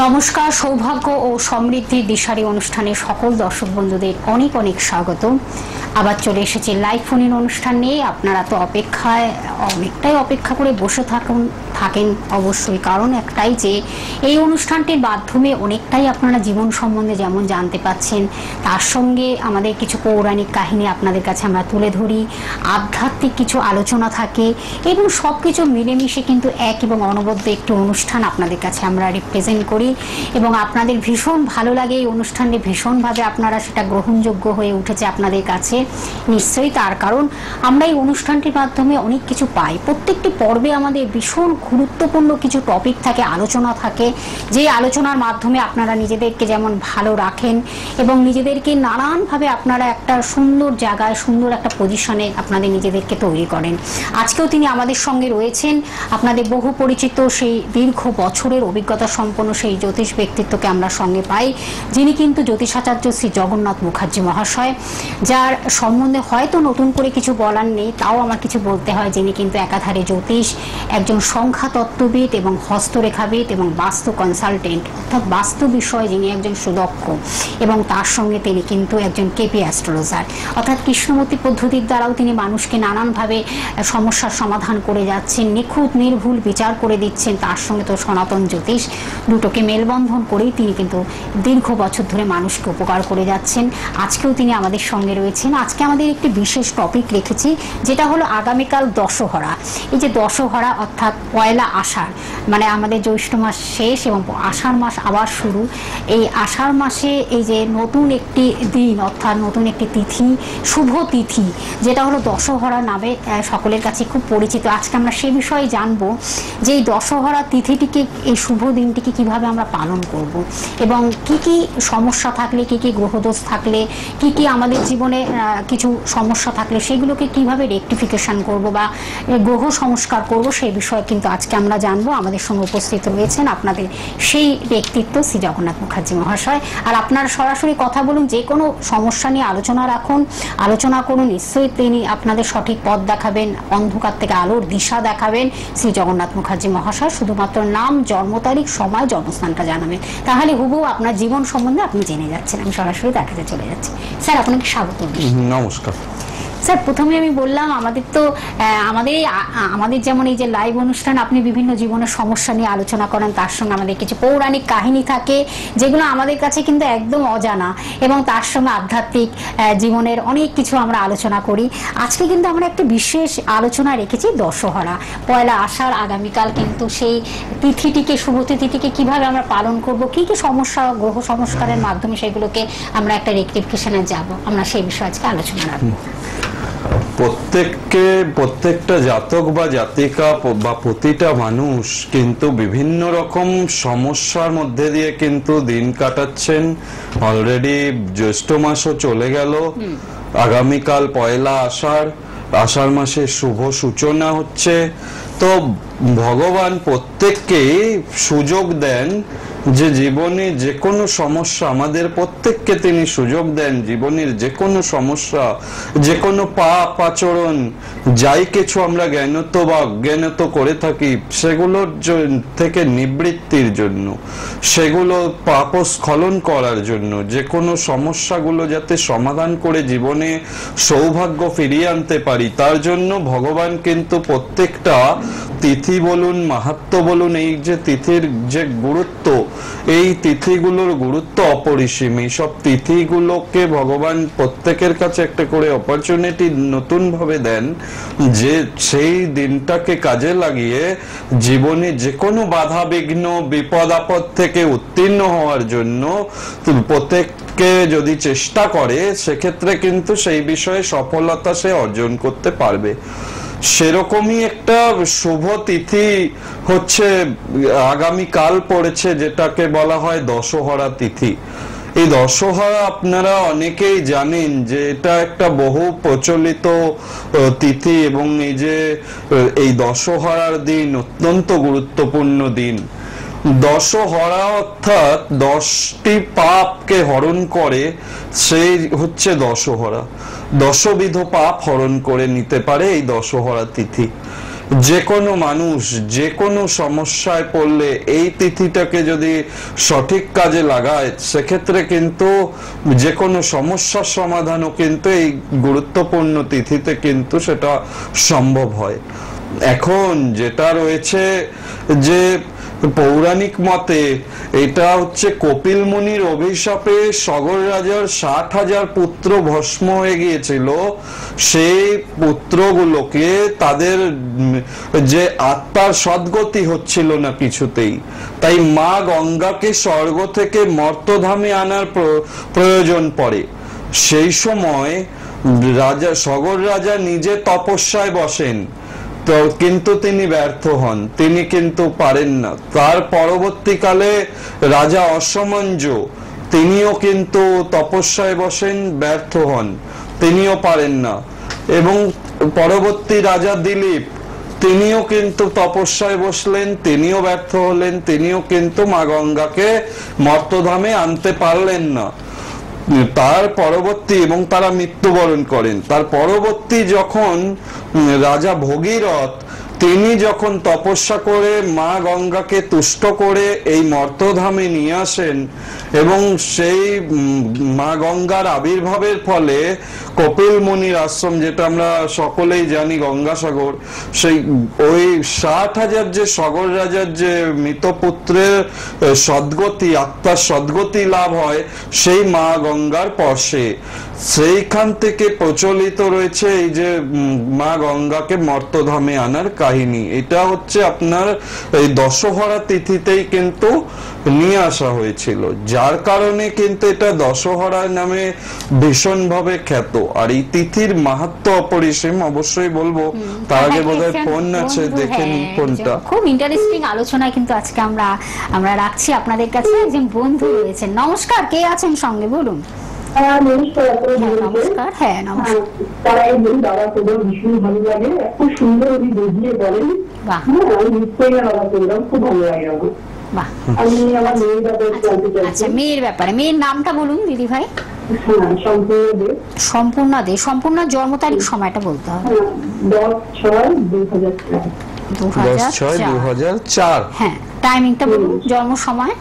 নমস্কার। সৌভাগ্য ও সমৃদ্ধির দিশারি অনুষ্ঠানে সকল দর্শক বন্ধুদের অনেক অনেক স্বাগত। আবার চলে এসেছি লাইভ ফোন ইন অনুষ্ঠান নিয়ে। আপনারা তো অনেকটাই অপেক্ষা করে বসে থাকেন অবশ্যই, কারণ একটাই যে এই অনুষ্ঠানটির মাধ্যমে অনেকটাই আপনারা জীবন সম্বন্ধে যেমন জানতে পাচ্ছেন, তার সঙ্গে আমাদের কিছু পৌরাণিক কাহিনী আপনাদের কাছে আমরা তুলে ধরি, আধ্যাত্মিক কিছু আলোচনা থাকে এবং সব কিছু মিলেমিশে কিন্তু এক এবং অনবদ্য একটি অনুষ্ঠান আপনাদের কাছে আমরা রিপ্রেজেন্ট করি এবং আপনাদের ভীষণ ভালো লাগে। এই অনুষ্ঠানটি ভীষণভাবে আপনারা সেটা গ্রহণযোগ্য হয়ে উঠেছে আপনাদের কাছে, নিশ্চয়ই তার কারণ আমরা এই অনুষ্ঠানটির মাধ্যমে অনেক কিছু পাই। প্রত্যেকটি পর্বে আমাদের ভীষণ গুরুত্বপূর্ণ কিছু টপিক থাকে, আলোচনা থাকে, যে আলোচনার মাধ্যমে আপনারা নিজেদেরকে যেমন ভালো রাখেন এবং নিজেদেরকে নানানভাবে আপনারা একটা সুন্দর জায়গায়, সুন্দর একটা পজিশনে আপনাদের নিজেদেরকে তৈরি করেন। আজকেও তিনি আমাদের সঙ্গে রয়েছেন, আপনাদের বহু পরিচিত সেই দীর্ঘ বছরের অভিজ্ঞতা সম্পন্ন সেই জ্যোতিষ ব্যক্তিত্বকে আমরা সঙ্গে পাই, যিনি কিন্তু জ্যোতিষাচার্য শ্রী জগন্নাথ মুখার্জি মহাশয়, যার সম্বন্ধে হয়তো নতুন করে কিছু বলার নেই, তাও আমার কিছু বলতে হয়। যিনি কিন্তু একাধারে জ্যোতিষ, একজন সংখ্যা তত্ত্ববিদ এবং হস্তরেখাবিদ এবং বাস্তু কনসালটেন্ট, অর্থাৎ বাস্তু বিষয়ে যিনি একজন সুদক্ষ, এবং তার সঙ্গে তিনি কিন্তু একজন কেপি অ্যাস্ট্রোলজার, অর্থাৎ কৃষ্ণমূর্তি পদ্ধতির দ্বারাও তিনি মানুষকে নানানভাবে সমস্যার সমাধান করে যাচ্ছেন, নিখুঁত নির্ভুল বিচার করে দিচ্ছেন। তার সঙ্গে তো সনাতন জ্যোতিষ, দুটোকে মেলবন্ধন করেই তিনি কিন্তু দীর্ঘ বছর ধরে মানুষকে উপকার করে যাচ্ছেন। আজকেও তিনি আমাদের সঙ্গে রয়েছেন। আজকে আমাদের একটি বিশেষ টপিক রেখেছি, যেটা হলো আগামীকাল দশহরা। এই যে দশহরা অর্থাৎ পয়লা আষাঢ়, মানে আমাদের জ্যৈষ্ঠ মাস শেষ এবং আষাঢ় মাস আবার শুরু। এই আষাঢ় মাসে এই যে নতুন একটি দিন, অর্থাৎ নতুন একটি তিথি, শুভ তিথি, যেটা হলো দশহরা নামে সকলের কাছে খুব পরিচিত। আজকে আমরা সে বিষয়ে জানবো যে এই দশহরা তিথিটিকে, এই শুভ দিনটিকে কিভাবে আমরা পালন করব এবং কি কি সমস্যা থাকলে, কি কি গ্রহদোষ থাকলে, কি কি আমাদের জীবনে কিছু সমস্যা থাকলে সেগুলোকে কিভাবে রেকটিফিকেশন করব বা গ্রহ সংস্কার করব, সেই বিষয়ে কিন্তু আজকে আমরা জানবো। আমাদের সঙ্গে উপস্থিত রয়েছেন আপনাদের সেই ব্যক্তিত্ব শ্রী জগন্নাথ মুখার্জি মহাশয়। আর আপনারা সরাসরি কথা বলুন, যে কোনো সমস্যা নিয়ে আলোচনা রাখুন, আলোচনা করুন। নিশ্চয়ই তিনি আপনাদের সঠিক পথ দেখাবেন, অন্ধকার থেকে আলোর দিশা দেখাবেন শ্রী জগন্নাথ মুখার্জি মহাশয়। শুধুমাত্র নাম, জন্ম তারিখ, সময়, জন্মস্থানটা জানাবেন, তাহলে হুবহু আপনার জীবন সম্বন্ধে আপনি জেনে যাচ্ছেন। আমি সরাসরি তার কাছে চলে যাচ্ছি। স্যার, আপনাকে স্বাগত। নমস্কার স্যার, প্রথমে আমি বললাম আমাদের তো আমাদের যেমন এই যে লাইভ অনুষ্ঠান, আপনি বিভিন্ন জীবনের সমস্যা নিয়ে আলোচনা করেন, তার সঙ্গে আমাদের কিছু পৌরাণিক কাহিনী থাকে যেগুলো আমাদের কাছে কিন্তু একদম অজানা, এবং তার সঙ্গে আধ্যাত্মিক জীবনের অনেক কিছু আমরা আলোচনা করি। আজকে কিন্তু আমরা একটা বিশেষ আলোচনা রেখেছি দশহরা, পয়লা আষাঢ়। আগামীকাল কিন্তু সেই তিথিটিকে, শুভ তিথিটিকে কিভাবে আমরা পালন করব, কি কি সমস্যা গ্রহ সংস্কারের মাধ্যমে সেগুলোকে আমরা একটা রেকটিফিকেশনে যাব, আমরা সেই বিষয়ে আজকে আলোচনা রাখবো। প্রত্যেকটা জাতক বা জাতিকা বা প্রতিটা মানুষ কিন্তু বিভিন্ন রকম সমস্যার মধ্যে দিয়ে কিন্তু দিন কাটাচ্ছেন। অলরেডি জ্যৈষ্ঠ মাসও চলে গেল, আগামীকাল পয়লা আষাঢ় মাসের শুভ সূচনা হচ্ছে। তো ভগবান প্রত্যেককেই সুযোগ দেন যে জীবনে যে কোনো সমস্যা, আমাদের প্রত্যেককে তিনি সুযোগ দেন জীবনের যে কোনো সমস্যা, যে কোনো পাপ আচরণ, যাই কিছু আমরা জ্ঞানত বা অজ্ঞানত করে থাকি, সেগুলোর থেকে নিবৃত্তির জন্য, সেগুলো পাপ স্খলন করার জন্য, যে কোনো সমস্যাগুলো যাতে সমাধান করে জীবনে সৌভাগ্য ফিরিয়ে আনতে পারি, তার জন্য ভগবান কিন্তু প্রত্যেকটা তিথি বলুন, মাহাত্ম্য বলুন, এই যে তিথির যে গুরুত্ব, এই তিথিগুলোর গুরুত্ব অপরিসীম। এই সব তিথিগুলোকে ভগবান প্রত্যেকের কাছে একটা করে অপরচুনিটি নতুন ভাবে দেন, যে সেই দিনটাকে কাজে লাগিয়ে জীবনে যে কোনো বাধা বিঘ্ন, বিপদ আপদ থেকে উত্তীর্ণ হওয়ার জন্য প্রত্যেককে যদি চেষ্টা করে, সেক্ষেত্রে কিন্তু সেই বিষয়ে সফলতা সে অর্জন করতে পারবে। সেরকমই একটা শুভ তিথি হচ্ছে আগামীকাল পড়েছে, যেটাকে বলা হয় দশহরা তিথি। এই দশহরা আপনারা অনেকেই জানেন যে এটা একটা বহু প্রচলিত তিথি, এবং এই যে এই দশহরার দিন অত্যন্ত গুরুত্বপূর্ণ দিন। দশহরা অর্থাৎ 10টি পাপকে হরণ করে, সেই হচ্ছে দশহরা। 10বিধ পাপ হরণ করে নিতে পারে এই দশহরা তিথি। যে কোনো মানুষ যে কোনো সমস্যায় পড়লে এই তিথিটাকে যদি সঠিক কাজে লাগায় সেক্ষেত্রে কিন্তু যে কোনো সমস্যার সমাধানও কিন্তু এই গুরুত্বপূর্ণ তিথিতে কিন্তু সেটা সম্ভব হয়। এখন যেটা রয়েছে যে পৌরাণিক মতে এটা হচ্ছে কপিল মুনির অভিশাপে সগর রাজার 60,000 পুত্র ভস্ম হয়ে গিয়েছিল। সেই পুত্রগুলোকে তাদের যে আত্মার সদ্গতি হচ্ছিল না কিছুতেই, তাই মা গঙ্গাকে স্বর্গ থেকে মর্তধামে আনার প্রয়োজন পড়ে। সেই সময় রাজা সগর রাজা নিজে তপস্যায় বসেন, তো কিন্তু তিনি ব্যর্থ হন, তিনি কিন্তু পারেন না। তার পরবর্তীকালে রাজা অসমঞ্জ তিনিও কিন্তু তপস্যায় বসেন, ব্যর্থ হন, তিনিও পারেন না। এবং পরবর্তী রাজা দিলীপ তিনিও কিন্তু তপস্যায় বসলেন, তিনিও ব্যর্থ হলেন, তিনিও কিন্তু মা গঙ্গাকে মর্তধামে আনতে পারলেন না। তার পরবর্তী এবং তারা মৃত্যুবরণ করেন। তার পরবর্তী যখন রাজা ভগীরথ তিনি যখন তপস্যা করে মা গঙ্গাকে তুষ্ট করে এই মর্তধামে নিয়ে আসেন এবং সেই মা গঙ্গার আবির্ভাবের ফলে কপিল মুনির আশ্রম, যেটা আমরা সকলেই জানি গঙ্গাসাগর, সেই ওই 60,000 যে সগর রাজার যে মৃতপুত্রের সদ্গতি, আত্মার সদ্গতি লাভ হয় সেই মা গঙ্গার পর্শে। সেইখান থেকে প্রচলিত রয়েছে এই যে মা গঙ্গাকে মর্তধামে আনার কাহিনী। এটা হচ্ছে আপনার এই দশহরা তিথিতেই কিন্তু নিয়ে আসা হয়েছিল, যার কারণে কিন্তু এটা দশহরা নামে ভীষণভাবে খ্যাত। আর এই তিথির মাহাত্ম্য অপরিসীম, অবশ্যই বলবো। তার আগে বোধহয় ফোন আছে, দেখে নিন ফোনটা। খুব ইন্টারেস্টিং আলোচনা কিন্তু আজকে আমরা রাখছি আপনাদের কাছে। একজন বন্ধু রয়েছেন, নমস্কার, কে আছেন সঙ্গে বলুন? নমস্কার। হ্যাঁ নমস্কার। তারা একজন দাদা প্রোগ্রাম ভীষণ ভালো লাগে, খুব সুন্দর উনি বুঝিয়ে বলেন। আমি নিশ্চয়ই দাদা প্রোগ্রাম খুব ভালো লাগে আমার। আমি আমার মেয়ের ব্যাপারে জানতে চাই। আচ্ছা, মেয়ের ব্যাপারে, মেয়ের নামটা বলুন দিদি ভাই। সম্পূর্ণ দে। সম্পূর্ণ জন্ম তারিখ সময়টা বলতে হবে। 10/6/2004। 10/6/2004। হ্যাঁ, টাইমিংটা বলুন, জন্ম সময়।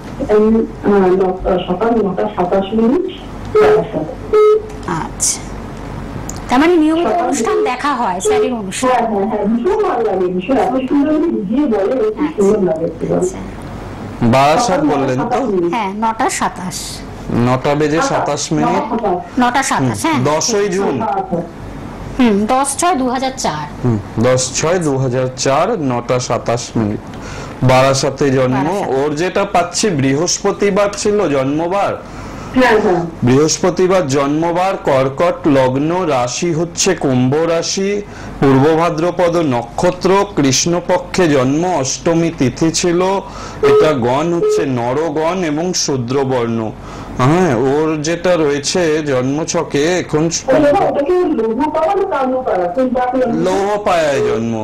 সকাল 9:27। আচ্ছা, তার মানে নিয়মিত অনুষ্ঠান দেখা হয়, স্যারের অনুষ্ঠান। ভীষণ ভালো লাগে, ভীষণ এত সুন্দর বুঝিয়ে বলে, সুন্দর লাগে। বারাসাত বললেন তো? হ্যাঁ, 9:27। 9:27। 9:27। হ্যাঁ, 10ই জুন। 10/6/2004। 10/6/2004, 9:27। বারাসাতে জন্ম। ওর যেটা পাচ্ছি বৃহস্পতিবার ছিল জন্মবার। বৃহস্পতিবার জন্মবার, কর্কট লগ্ন, রাশি হচ্ছে কুম্ভ রাশি, পূর্ব ভাদ্রপদ নক্ষত্র, কৃষ্ণপক্ষে জন্ম, অষ্টমী তিথি ছিল। এটা গণ হচ্ছে নরগণ এবং শূদ্রবর্ণ। হ্যাঁ, ওর যেটা রয়েছে জন্মছকে এখন লৌহপায়ায় জন্ম,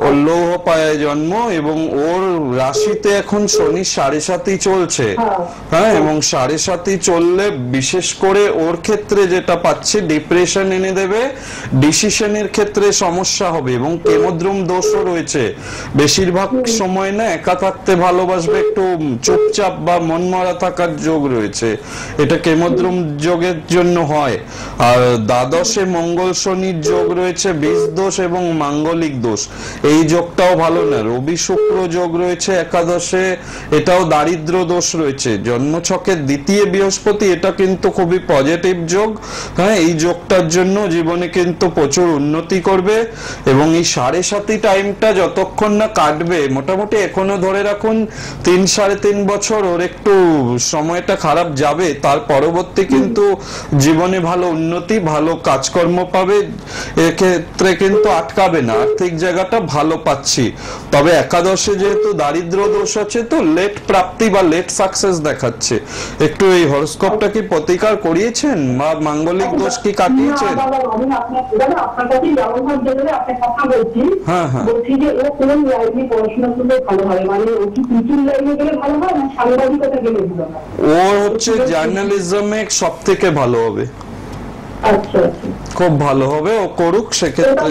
ওর লৌহপায়ায় জন্ম এবং ওর রাশিতে এখন শনি 7.5 চলছে। হ্যাঁ, এবং 7.5 চললে বিশেষ করে ওর ক্ষেত্রে যেটা পাচ্ছি ডিপ্রেশন এনে দেবে, ডিসিশনের ক্ষেত্রে সমস্যা হবে এবং কেমদ্রুম দোষও রয়েছে। বেশিরভাগ সময় না একা থাকতে ভালোবাসবে, একটু চুপচাপ বা মনমরা থাকার যোগ রয়েছে। এটা কেমদ্রুম যোগের জন্য হয়। আর দ্বাদশে মঙ্গল শনির যোগ রয়েছে, বীজ দোষ এবং মাঙ্গলিক দোষ, এই যোগটাও ভালো না। রবি শুক্র যোগ রয়েছে একাদশে, এটাও দারিদ্র দোষ রয়েছে। জন্মছকের দ্বিতীয় বৃহস্পতি, এটা কিন্তু খুবই পজিটিভ যোগ। হ্যাঁ, এই যোগটার জন্য জীবনে কিন্তু প্রচুর উন্নতি করবে এবং এই 7.5 টাইমটা যতক্ষণ না কাটবে, মোটামুটি এখনো ধরে রাখুন 3-3.5 বছর ওর একটু সময়টা খারাপ যাবে। তার পরবর্তী কিন্তু জীবনে ভালো উন্নতি, ভালো কাজকর্ম পাবে, এক্ষেত্রে কিন্তু আটকাবে না। আর্থিক জায়গাটা ভালো পাচ্ছি। তবে একাদশে যেহেতু দারিদ্র দোষ আছে, তো লেট প্রাপ্তি বা লেট সাকসেস দেখাচ্ছে। একটু এই হরস্কোপটা কি প্রতিকার করিয়েছেন বা মাঙ্গলিক দোষ কি কাটিয়েছেন? হ্যাঁ হ্যাঁ, ওর হচ্ছে জার্নালিজমে সব থেকে ভালো হবে। আচ্ছা আচ্ছা, খুব ভালো হবে, ও করুক সেক্ষেত্রে।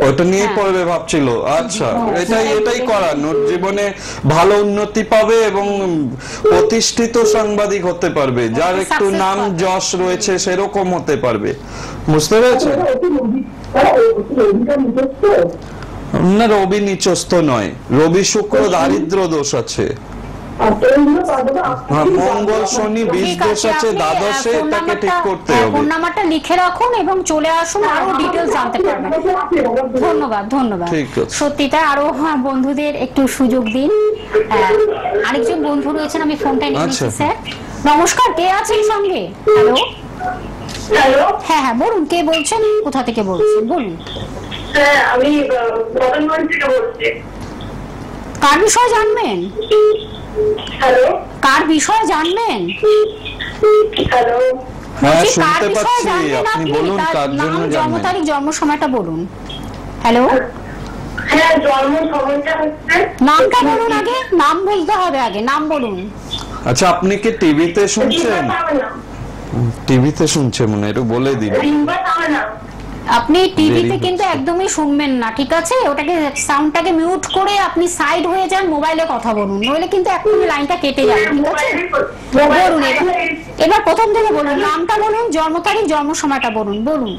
ওটা নিয়ে পড়বে ভাবছিল। আচ্ছা, এটাই করান, ওর জীবনে ভালো উন্নতি পাবে এবং প্রতিষ্ঠিত সাংবাদিক হতে পারবে, যার একটু নাম যশ রয়েছে সেরকম হতে পারবে, বুঝতে পেরেছেন? না, রবি নিচস্থ নয়, রবি শুক্র দারিদ্র দোষ আছে। হ্যাঁ, মঙ্গল শনি বীজ দোষ আছে দ্বাদশে, এটাকে ঠিক করতে হবে। ফোন নাম্বারটা লিখে রাখুন এবং চলে আসুন, আরো ডিটেইলস জানতে পারবেন। ধন্যবাদ ধন্যবাদ। সত্যি তাই, আরো বন্ধুদের একটু সুযোগ দিন। আরেকজন বন্ধু রয়েছেন, আমি ফোনটা নিয়ে নিচ্ছি। স্যার নমস্কার, কে আছেন সঙ্গে? হ্যালো হ্যালো, হ্যাঁ হ্যাঁ বলুন, কে বলছেন, কোথা থেকে বলছেন বলুন। হ্যাঁ আমি বদনগঞ্জ থেকে বলছি। কার বিষয়ে জানবেন? হ্যালো, কার বিষয়ে জানবেন? হ্যালো, হ্যাঁ শুনতে পাচ্ছি, আপনি বলুন কার জন্য জন্ম জানবেন। তারিখ জন্ম সময়টা বলুন। হ্যালো, হ্যাঁ জন্ম সময়টা হচ্ছে, নামটা বলুন আগে, নাম বলতে হবে আগে, নাম বলুন। আচ্ছা, আপনি কি টিভিতে শুনছেন? টিভিতে শুনছে মনে হয়, একটু বলে দিন। আপনি টিভিতে কিন্তু একদমই শুনবেন না, ঠিক আছে? ওটাকে সাউন্ডটাকে মিউট করে আপনি সাইড হয়ে যান, মোবাইলে কথা বলুন, নইলে কিন্তু এক্ষুনি লাইনটা কেটে যাবে, ঠিক আছে? বলুন এবার প্রথম থেকে বলুন, নামটা বলুন, জন্ম তারিখ জন্ম সময়টা বলুন। বলুন।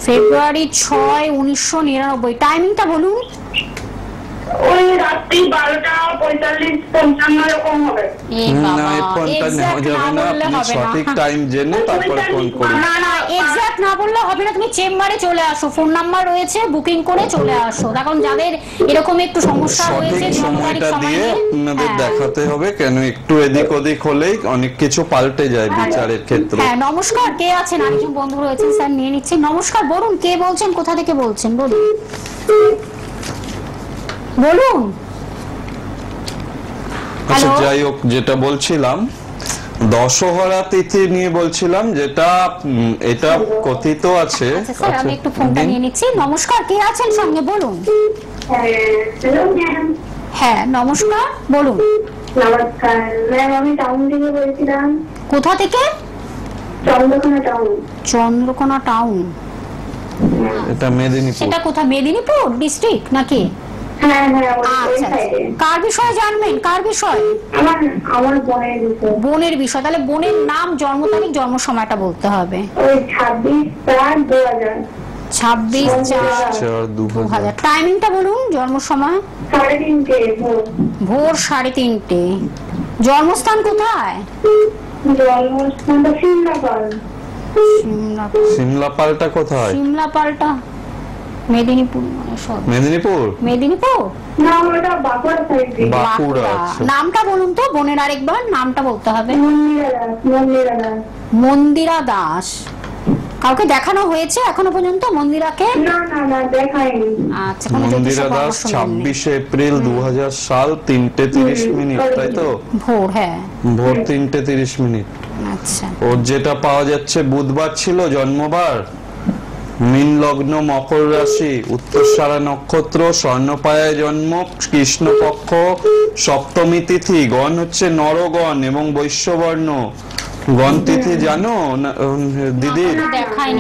ফেব্রুয়ারি 6, 1999। টাইমিংটা বলুন। ওই রাত্রি 12:45-55 এরকম হবে। না, এই ফোনটা নেওয়া যাবে না, আপনি সঠিক টাইম জেনে তারপরে ফোন করুন। না না, এক্সাক্ট না বললে হবে না, তুমি চেম্বারে চলে আসো, ফোন নাম্বার রয়েছে, বুকিং করে চলে আসো। এখন যাদের এরকম একটু সমস্যা রয়েছে, সঠিক সময়টা দিয়ে আপনাদের দেখাতে হবে, কেন একটু এদিক ওদিক হলেই অনেক কিছু পাল্টে যায় বিচারের ক্ষেত্রে। হ্যাঁ নমস্কার, কে আছেন? আরেকজন বন্ধু রয়েছেন, স্যার নিয়ে নিচ্ছি। নমস্কার, বলুন কে বলছেন, কোথা থেকে বলছেন বলুন। বলুন। আচ্ছা, যাই হোক, যেটা বলছিলাম দশহরা তিথি নিয়ে বলছিলাম, যেটা এটা কথিত আছে। আচ্ছা স্যার, আমি একটু ফোনটা নিয়ে নিচ্ছি। নমস্কার, কে আছেন সঙ্গে বলুন। হ্যাঁ নমস্কার, বলুন। নমস্কার ম্যাম, আমি টাউন থেকে বলছিলাম। কোথা থেকে? চন্দ্রকোনা টাউন। চন্দ্রকোনা টাউন, এটা মেদিনীপুর। সেটা কোথা? মেদিনীপুর ডিস্ট্রিক্ট নাকি? হ্যাঁ হ্যাঁ, আচ্ছা, কার বিষয়ে জানবেন? কার বিষয়ে? আমার বোনের বিষয়। বোনের বিষয়, তাহলে বোনের নাম, জন্ম তারিখ জন্ম সময়টা বলতে হবে। ওই 26/4/2000। 26/4/2000। টাইমিংটা বলুন, জন্ম সময়। 3:30 ভোর 3:30। জন্মস্থান কোথায়? জন্মস্থানটা সিমলাপাল। সিমলাপালটা কোথায়? সিমলাপালটা মেদিনীপুর, মানে সব মেদিনীপুর। মেদিনীপুর না, ওটা বাঁকুড়া সাইড। বাঁকুড়া। আচ্ছা, নামটা বলুন তো বোনের, আরেকবার নামটা বলতে হবে। মন্দিরা দাস। মন্দিরা দাস। কাউকে দেখানো হয়েছে এখনো পর্যন্ত মন্দিরাকে? না না না, দেখাইনি। আচ্ছা, কোনো মন্দিরা দাস 26 এপ্রিল 2000 সাল 3:30, তাই তো? ভোর, হ্যাঁ ভোর 3:30। আচ্ছা, ওর যেটা পাওয়া যাচ্ছে বুধবার ছিল জন্মবার, মীন লগ্ন, মকর রাশি, উত্তরসারা নক্ষত্র, স্বর্ণপায়ায় জন্ম, কৃষ্ণপক্ষ, সপ্তমী তিথি, গণ হচ্ছে নরগণ এবং বৈশ্যবর্ণ। গণ তিথি জানো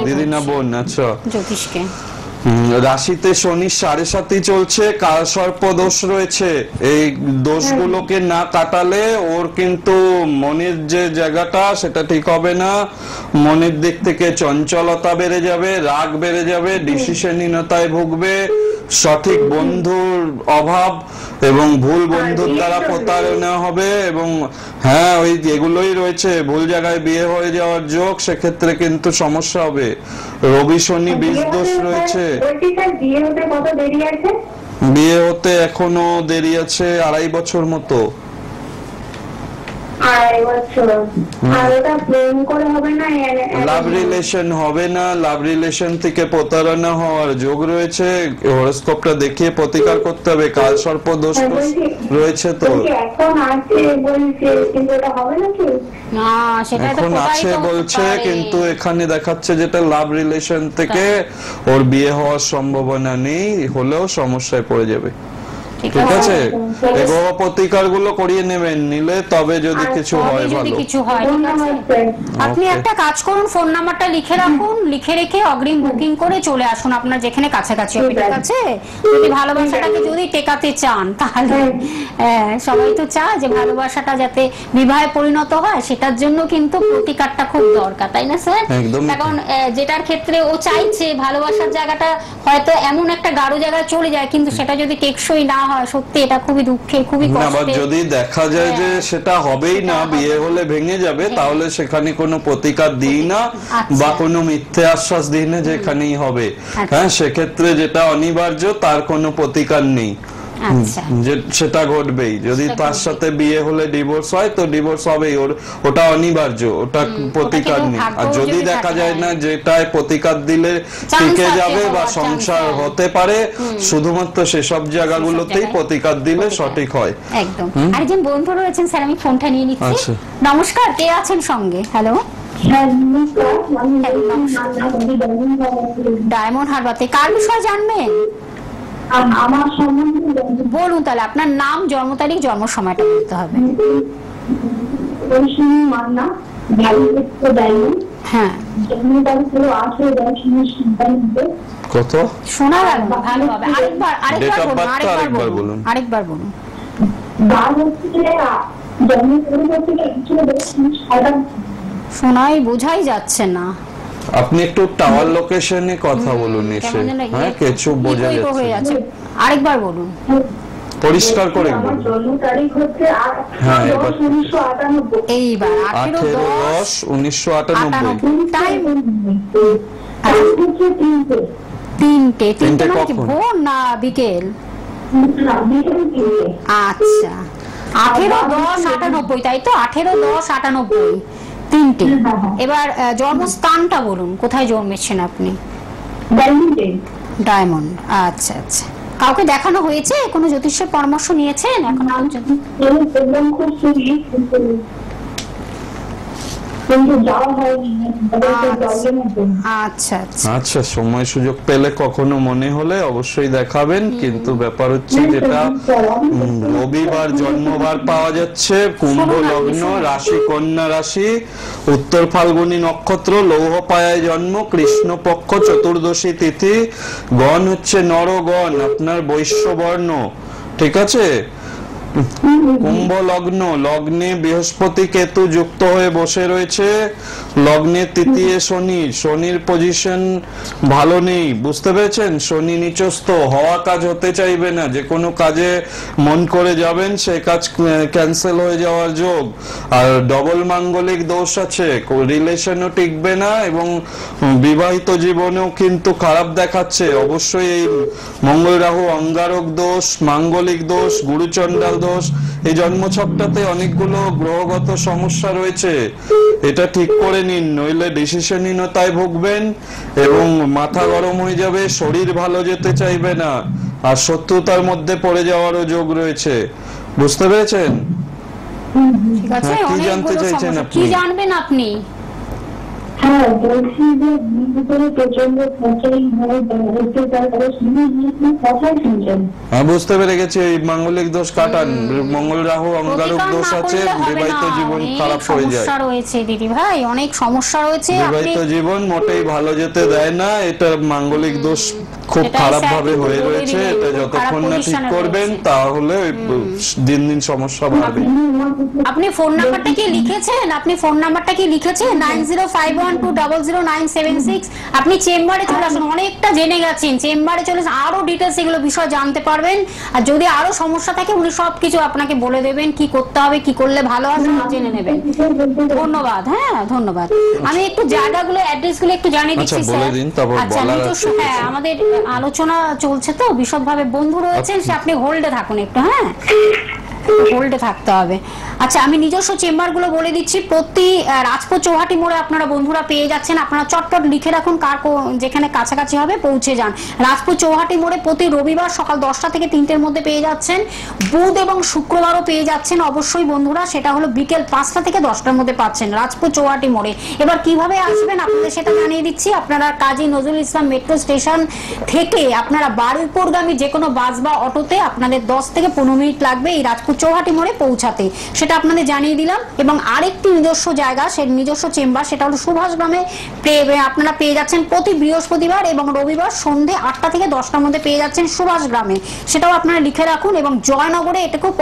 দিদি না বোন? আচ্ছা, জ্যোতিষকে। রাশিতে শনি 7.5 চলছে, কালসর্প দোষ রয়েছে। এই দোষগুলোকে না কাটালে ওর কিন্তু মনের যে জায়গাটা সেটা ঠিক হবে না। মনের দিক থেকে চঞ্চলতা বেড়ে যাবে, রাগ বেড়ে যাবে, ডিসিশনহীনতায় ভুগবে, সঠিক বন্ধুর অভাব এবং ভুল বন্ধুর দ্বারা প্রতারণা হবে, এবং হ্যাঁ ওই এগুলোই রয়েছে, ভুল জায়গায় বিয়ে হয়ে যাওয়ার যোগ, সেক্ষেত্রে কিন্তু সমস্যা হবে। রবি শনি বীজ দোষ রয়েছে। বিয়ে হতে এখনো দেরি আছে, 2.5 বছর মতো। লাভ রিলেশন হবে না, লাভ রিলেশন থেকে প্রতারণা হওয়ার যোগ রয়েছে। হরোস্কোপটা দেখিয়ে প্রতিকার করতে হবে, কাল সর্প দোষ রয়েছে তো। এখন আছে বলছে, কিন্তু এখানে দেখাচ্ছে যেটা লাভ রিলেশন থেকে ওর বিয়ে হওয়ার সম্ভাবনা নেই, হলেও সমস্যায় পড়ে যাবে। ঠিক আছে, এই গ্রহ প্রতিকার গুলো করিয়ে নেবেন, নিলে তবে যদি কিছু হয় ভালো। কিছু হয় ঠিক আছে, আপনি একটা কাজ করুন, ফোন নাম্বারটা লিখে রাখুন, লিখে রেখে অগ্রিম বুকিং করে চলে আসুন আপনার যেখানে কাছাকাছি হবে, ঠিক আছে? যদি ভালোবাসাটাকে যদি টেকাতে চান তাহলে সবাই তো চায় যে ভালোবাসাটা যাতে বিবাহে পরিণত হয়, সেটার জন্য কিন্তু প্রতিকারটা খুব দরকার, তাই না স্যার? এখন যেটার ক্ষেত্রে ও চাইছে ভালোবাসার জায়গাটা হয়তো এমন একটা গাঢ় জায়গায় চলে যায়, কিন্তু সেটা যদি টেকসই না হয়, সত্যি এটা খুবই দুঃখের, খুবই কষ্টের। যদি দেখা যায় যে সেটা হবেই না, বিয়ে হলে ভেঙে যাবে, তাহলে সেখানে কোনো প্রতিকার দিই না বা কোনো মিথ্যে আশ্বাস দিই না যেখানেই হবে। হ্যাঁ, সেক্ষেত্রে যেটা অনিবার্য তার কোনো প্রতিকার নেই, সেটা ঘটবেই। যদি তার সাথে বিয়ে হলে ডিভোর্স হয় তো ডিভোর্স হবেই, ওটা অনিবার্য, ওটা প্রতিকার নেই। আর যদি দেখা যায় না যেটায় প্রতিকার দিলে টিকে যাবে বা সংসার হতে পারে, শুধুমাত্র সেসব জায়গাগুলোতেই প্রতিকার দিলে সঠিক হয়। একদম। আরেকজন বন্ধু রয়েছেন স্যার, আমি ফোনটা নিয়ে নিচ্ছি। নমস্কার, কে আছেন সঙ্গে? হ্যালো, ডায়মন্ড হারবাতে কার বিষয় জানবেন? আমার সম্বন্ধে বলুন তাহলে, আপনার নাম, জন্ম তারিখ, জন্ম সময়টা বলতে হবে। হ্যাঁ, কত শোনা গেল ভালো হবে, আরেকবার বলুন। শোনাই বোঝাই যাচ্ছে না, আপনি একটু টাওয়ার লোকেশনে কথা বলুন, এসে হ্যাঁ কিছু বোঝা যাচ্ছে। আরেকবার বলুন পরিষ্কার করে বলুন। জন্ম তারিখ হচ্ছে 8/10/1998। এইবার 18/10/1998। তিনটে কি ভোর না বিকেল? আচ্ছা, 18/10/98, তাই তো? 18/10/98, তিনটে। এবার জন্মস্থানটা বলুন, কোথায় জন্মেছেন আপনি? ডায়মন্ড। আচ্ছা আচ্ছা, কাউকে দেখানো হয়েছে, কোনো জ্যোতিষের পরামর্শ নিয়েছেন এখন পর্যন্ত? আচ্ছা আচ্ছা, সময় সুযোগ পেলে কখনো মনে হলে অবশ্যই দেখাবেন। কিন্তু ব্যাপার হচ্ছে যেটা রবিবার জন্মবার পাওয়া যাচ্ছে, কুম্ভ লগ্ন, রাশি কন্যা রাশি, উত্তর ফাল্গুনী নক্ষত্র, লৌহপায়ায় জন্ম, কৃষ্ণপক্ষ, চতুর্দশী তিথি, গণ হচ্ছে নরগণ, আপনার বৈশ্য বর্ণ, ঠিক আছে? কুম্ভ লগ্ন, লগ্নে বৃহস্পতি কেতু যুক্ত হয়ে বসে রয়েছে, লগ্নে তৃতীয় শনি, শনির পজিশন ভালো নেই, বুঝতে পেরেছেন? শনি নিচস্থ, হওয়া কাজ হতে চাইবে না, যে কোনো কাজে মন করে যাবেন সেই কাজ ক্যান্সেল হয়ে যাওয়ার যোগ। আর ডবল মাঙ্গলিক দোষ আছে, রিলেশনও টিকবে না এবং বিবাহিত জীবনেও কিন্তু খারাপ দেখাচ্ছে। অবশ্যই এই মঙ্গল রাহু অঙ্গারক দোষ, মাঙ্গলিক দোষ, গুরুচণ্ডাল দোষ, এই জন্মছকটাতে অনেকগুলো গ্রহগত সমস্যা রয়েছে, এটা ঠিক করে নিন, নইলে ডিসিশনহীনতায় ভুগবেন এবং মাথা গরম হয়ে যাবে, শরীর ভালো যেতে চাইবে না, আর শত্রুতার মধ্যে পড়ে যাওয়ারও যোগ রয়েছে, বুঝতে পেরেছেন? ঠিক আছে, কি জানতে চাইছেন আপনি? কি জানবেন আপনি? হ্যাঁ, বলছি যে প্রচন্ড বুঝতে পেরে গেছি, এই মাঙ্গলিক দোষ কাটান, মঙ্গল রাহু অঙ্গারক দোষ আছে, বিবাহিত জীবন খারাপ হয়ে যায়। সমস্যা রয়েছে দিদি ভাই, অনেক সমস্যা রয়েছে, বিবাহিত জীবন মোটেই ভালো যেতে দেয় না, এটা মাঙ্গলিক দোষ খুব খারাপ ভাবে হয়ে রয়েছে, এটা যতক্ষণ না ঠিক করবেন তাহলে দিন দিন সমস্যা বাড়বে। আপনি ফোন নাম্বারটা কি লিখেছেন? 9051200976। আপনি চেম্বারে চলে আসুন, অনেকটা জেনে গেছেন, চেম্বারে চলে আসুন, আরো ডিটেলস এগুলো বিষয় জানতে পারবেন। আর যদি আরো সমস্যা থাকে উনি সবকিছু আপনাকে বলে দেবেন, কি করতে হবে, কি করলে ভালো হবে জেনে নেবেন। ধন্যবাদ। হ্যাঁ ধন্যবাদ। আমি একটু জায়গাগুলো, অ্যাড্রেসগুলো একটু জানিয়ে দিচ্ছি স্যার। আচ্ছা, হ্যাঁ, আমাদের আলোচনা চলছে তো বিশদভাবে, বন্ধু রয়েছেন, সে আপনি হোল্ডে থাকুন একটু। হ্যাঁ, হোল্ডে থাকতে হবে। আচ্ছা, আমি নিজস্ব চেম্বারগুলো বলে দিচ্ছি। প্রতি রাজপুর চৌহাটি মোড়ে আপনারা বন্ধুরা পেয়ে যাচ্ছেন, আপনারা চটপট লিখে রাখুন কার যেখানে কাছাকাছি হবে পৌঁছে যান। রাজপুর চৌহাটি মোড়ে প্রতি রবিবার সকাল 10টা থেকে 3টের মধ্যে পেয়ে যাচ্ছেন, বুধ এবং শুক্রবারও পেয়ে যাচ্ছেন অবশ্যই বন্ধুরা, সেটা হলো বিকেল 5টা থেকে 10টার মধ্যে পাচ্ছেন রাজপুর চৌহাটি মোড়ে। এবার কিভাবে আসবেন আপনাদের সেটা জানিয়ে দিচ্ছি। আপনারা কাজী নজরুল ইসলাম মেট্রো স্টেশন থেকে আপনারা বারুইপুরগামী যে কোনো বাস বা অটোতে আপনাদের 10 থেকে 15 মিনিট লাগবে এই রাজপুর চৌহাটি মোড়ে পৌঁছাতে, সেটা আপনাদের জানিয়ে দিলাম। এবং আরেকটি নিজস্ব জায়গা, সে নিজস্ব চেম্বার, সেটা হলো সুভাষগ্রামে আপনারা পেয়ে যাচ্ছেন প্রতি বৃহস্পতিবার এবং রবিবার সন্ধ্যে 8টা থেকে 10টার মধ্যে পেয়ে যাচ্ছেন সুভাষগ্রামে, সেটাও আপনারা লিখে রাখুন। এবং জয়নগরে, এটা খুব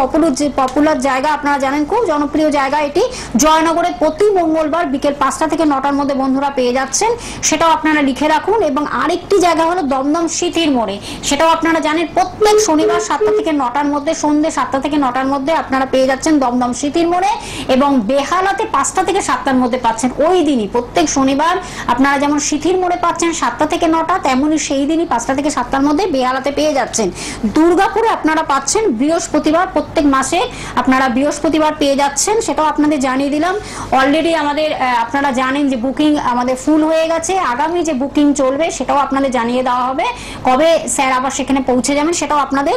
পপুলার জায়গা, আপনারা জানেন খুব জনপ্রিয় জায়গা এটি। জয়নগরে প্রতি মঙ্গলবার বিকেল 5টা থেকে 9টার মধ্যে বন্ধুরা পেয়ে যাচ্ছেন, সেটাও আপনারা লিখে রাখুন। এবং আরেকটি জায়গা হলো দমদম সিথির মোড়ে, সেটাও আপনারা জানেন প্রত্যেক শনিবার 7টা থেকে 9টার মধ্যে, সন্ধ্যে 7টা থেকে 9টার মধ্যে আপনারা পেয়ে যাচ্ছেন দমদম সিথির মোড়ে। এবং বেহালাতে 5টা থেকে 7টার মধ্যে পাচ্ছেন ওই দিনই, প্রত্যেক শনিবার আপনারা যেমন সিথির মোড়ে পাচ্ছেন 7টা থেকে 9টা, তেমনই সেই দিনই 5টা থেকে 7টার মধ্যে বেহালাতে পেয়ে যাচ্ছেন। দুর্গাপুরে আপনারা পাচ্ছেন বৃহস্পতিবার, প্রত্যেক মাসে আপনারা বৃহস্পতিবার পেয়ে যাচ্ছেন, সেটাও আপনাদের জানিয়ে দিলাম। অলরেডি আমাদের আপনারা জানেন যে বুকিং আমাদের ফুল হয়ে গেছে, আগামী যে বুকিং চলবে সেটাও আপনাদের জানিয়ে দেওয়া হবে, কবে স্যার আবার সেখানে পৌঁছে যাবেন সেটাও আপনাদের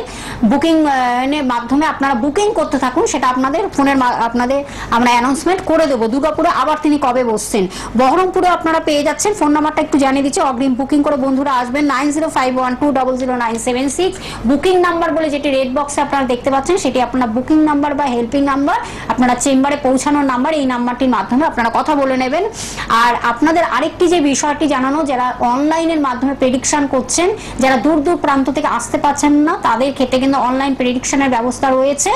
বুকিং এর মাধ্যমে আপনারা বুকিং করতে থাকুন, সেটা আপনাদের ফোনের আপনাদের আমরা অ্যানাউন্সমেন্ট করে দেবো দুর্গাপুরে আবার তিনি কবে বসছেন। বহরমপুরে আপনারা পেয়ে যাচ্ছেন, ফোন নাম্বারটা একটু জানিয়ে দিচ্ছি, অগ্রিম বুকিং করে বন্ধুরা আসবেন 9051200976। বুকিং নাম্বার বলে যেটি রেড বক্সে আপনারা দেখতে পাচ্ছেন সেটি আপনার বুকিং নাম্বার বা হেল্পিং নাম্বার, আপনারা চেম্বারে পৌঁছানোর নাম্বার, এই নাম্বারটির মাধ্যমে আপনারা কথা বলে নেবেন। আর আপনাদের আরেকটি যে বিষয়টি জানানো, যারা অনলাইনের মাধ্যমে প্রেডিকশন করছেন, যারা দূর দূর প্রান্ত থেকে আসতে পারছেন না তাদের ক্ষেত্রে কিন্তু অনলাইন প্রেডিকশনের ব্যবস্থা রয়েছে।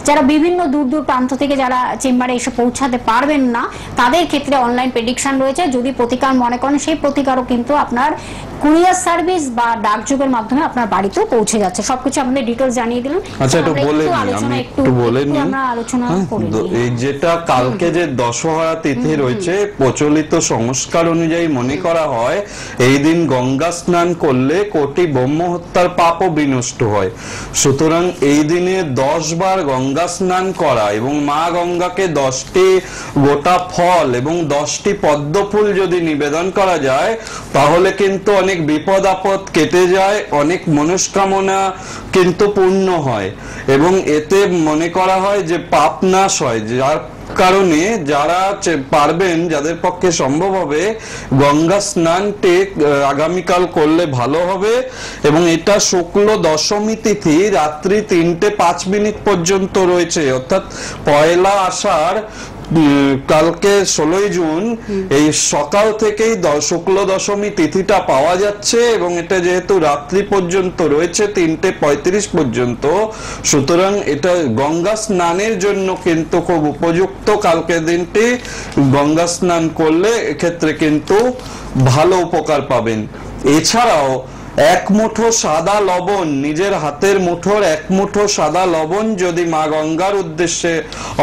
যারা বিভিন্ন দূর দূর প্রান্ত থেকে যারা চেম্বারে এসে পৌঁছাতে পারবেন না তাদের ক্ষেত্রে অনলাইন প্রেডিকশন রয়েছে। যদি প্রতিকার মনে করেন সেই প্রতিকারও কিন্তু আপনার কুরিয়ার সার্ভিস বা ডাকযোগের মাধ্যমে আপনার বাড়িতেও পৌঁছে যাচ্ছে। সবকিছু আমাদের ডিটেইলস জানিয়ে দিলাম। আচ্ছা, একটু বলে নিই, আমি একটু বলে নিই, আমরা আলোচনা করি। এই যেটা কালকে যে দশহরা তিথি রয়েছে, প্রচলিত সংস্কার অনুযায়ী মনে করা হয় এই দিন গঙ্গা স্নান করলে কোটি ব্রহ্ম হত্যার পাপও বিনষ্ট হয়। সুতরাং এই দিনে 10 বার গঙ্গা স্নান করা এবং মা গঙ্গাকে 10টি গোটা ফল এবং 10টি পদ্ম ফুল যদি নিবেদন করা যায় তাহলে কিন্তু অনেক বিপদ আপদ কেটে যায়, অনেক মনস্কামনা কিন্তু পূর্ণ হয় এবং এতে মনে করা হয় যে পাপ নাশ হয়। যার কারণে যারা পারবেন, যাদের পক্ষে সম্ভব হবে, গঙ্গা স্নানটি আগামীকাল করলে ভালো হবে। এবং এটা শুক্ল দশমী তিথি রাত্রি 3:05 পর্যন্ত রয়েছে, অর্থাৎ পয়লা আষাঢ় কালকে 16ই জুন এই সকাল থেকেই শুক্ল দশমী তিথিটা পাওয়া যাচ্ছে এবং এটা যেহেতু রাত্রি পর্যন্ত রয়েছে 3:35 পর্যন্ত, সুতরাং এটা গঙ্গা স্নানের জন্য কিন্তু খুব উপযুক্ত। কালকে দিনটি গঙ্গা স্নান করলে এক্ষেত্রে কিন্তু ভালো উপকার পাবেন। এছাড়াও 1 মুঠো সাদা লবণ, নিজের হাতের মুঠোর 1 মুঠো সাদা লবণ যদি মা গঙ্গার উদ্দেশ্যে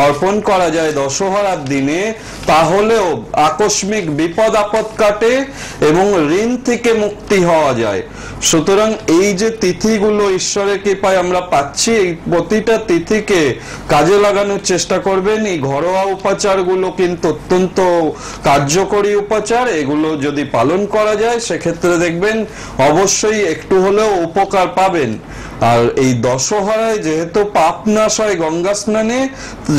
অর্পণ করা যায় দশহরার দিনে, তাহলেও আকস্মিক বিপদ আপদ কাটে এবং ঋণ থেকে মুক্তি হওয়া যায়। সুতরাং এই যে তিথিগুলো ঈশ্বরের কৃপায় আমরা পাচ্ছি, এই প্রতিটা তিথিকে কাজে লাগানোর চেষ্টা করবেন। এই ঘরোয়া উপাচারগুলো কিন্তু অত্যন্ত কার্যকরী উপাচার, এগুলো যদি পালন করা যায় সেক্ষেত্রে দেখবেন অবশ্যই একটু হলেও উপকার পাবেন। আর এই দশহরায় যেহেতু পাপ নাশ হয় গঙ্গা স্নানে,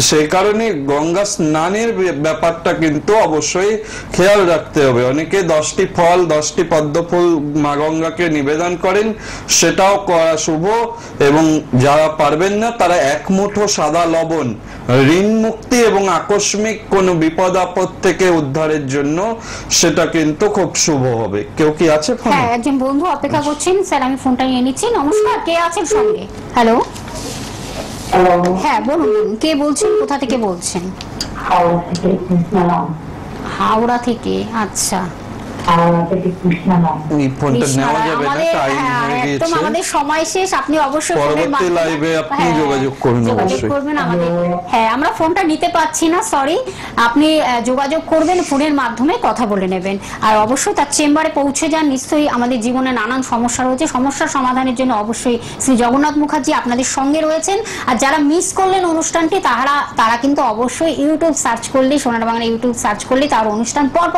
সেই কারণে গঙ্গা স্নানের ব্যাপারটা কিন্তু অবশ্যই খেয়াল রাখতে হবে। অনেকে 10টি ফল 10টি পদ্ম ফুল মা গঙ্গাকে নিবেদন করেন, সেটাও করা শুভ। এবং যারা পারবেন না তারা 1 মুঠো সাদা লবণ, ঋণ মুক্তি এবং আকস্মিক কোনো বিপদ আপদ থেকে উদ্ধারের জন্য সেটা কিন্তু খুব শুভ হবে। কেউ কি আছে ফোনে? হ্যাঁ, একজন বন্ধু অপেক্ষা করছেন। স্যার আমি ফোনটা নিয়ে নিচ্ছি। নমস্কার, কে আছেন সঙ্গে? হ্যালো, হ্যাঁ বলুন, কে বলছেন, কোথা থেকে বলছেন? হাওড়া থেকে। আচ্ছা, এই ফোনটা নেওয়া যাবে না, টাইম হয়ে গিয়েছে, আমাদের সময় শেষ। আপনি অবশ্যই পরবর্তী লাইভে আপনি যোগাযোগ করুন, অবশ্যই করবেন আমাদের। হ্যাঁ, আমরা ফোনটা নিতে পাচ্ছি না, সরি। আপনি যোগাযোগ করবেন, ফোনের মাধ্যমে কথা বলে নেবেন। আর অবশ্যই তার চেম্বারে পৌঁছে যান। নিশ্চয়ই আমাদের জীবনে নানান সমস্যা রয়েছে, সমস্যার সমাধানের জন্য অবশ্যই শ্রী জগন্নাথ মুখার্জি আপনাদের সঙ্গে রয়েছেন। আর যারা মিস করলেন অনুষ্ঠানটি, তারা কিন্তু অবশ্যই ইউটিউব সার্চ করলে, সোনার বাংলা ইউটিউব সার্চ করলে তার অনুষ্ঠান পর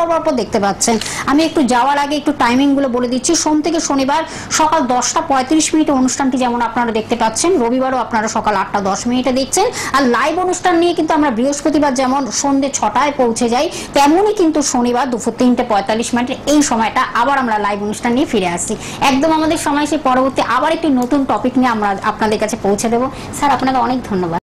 দেখতে পাচ্ছেন। আমি একটু যাওয়ার আগে একটু টাইমিং গুলো বলে দিচ্ছি। সোম থেকে শনিবার সকাল 10:35 অনুষ্ঠানটি যেমন আপনারা দেখতে পাচ্ছেন, রবিবারও আপনারা সকাল 8:10 দেখছেন। আর লাইভ অনুষ্ঠান নিয়ে কিন্তু আমরা বৃহস্পতিবার যেমন সন্ধ্যে 6টায় পৌঁছে যাই, তেমনই কিন্তু শনিবার দুপুর 3:45 এই সময়টা আবার আমরা লাইভ অনুষ্ঠান নিয়ে ফিরে আসছি। একদম আমাদের সময় সে পরবর্তী আবার একটি নতুন টপিক নিয়ে আমরা আপনাদের কাছে পৌঁছে দেবো। স্যার, আপনাকে অনেক ধন্যবাদ।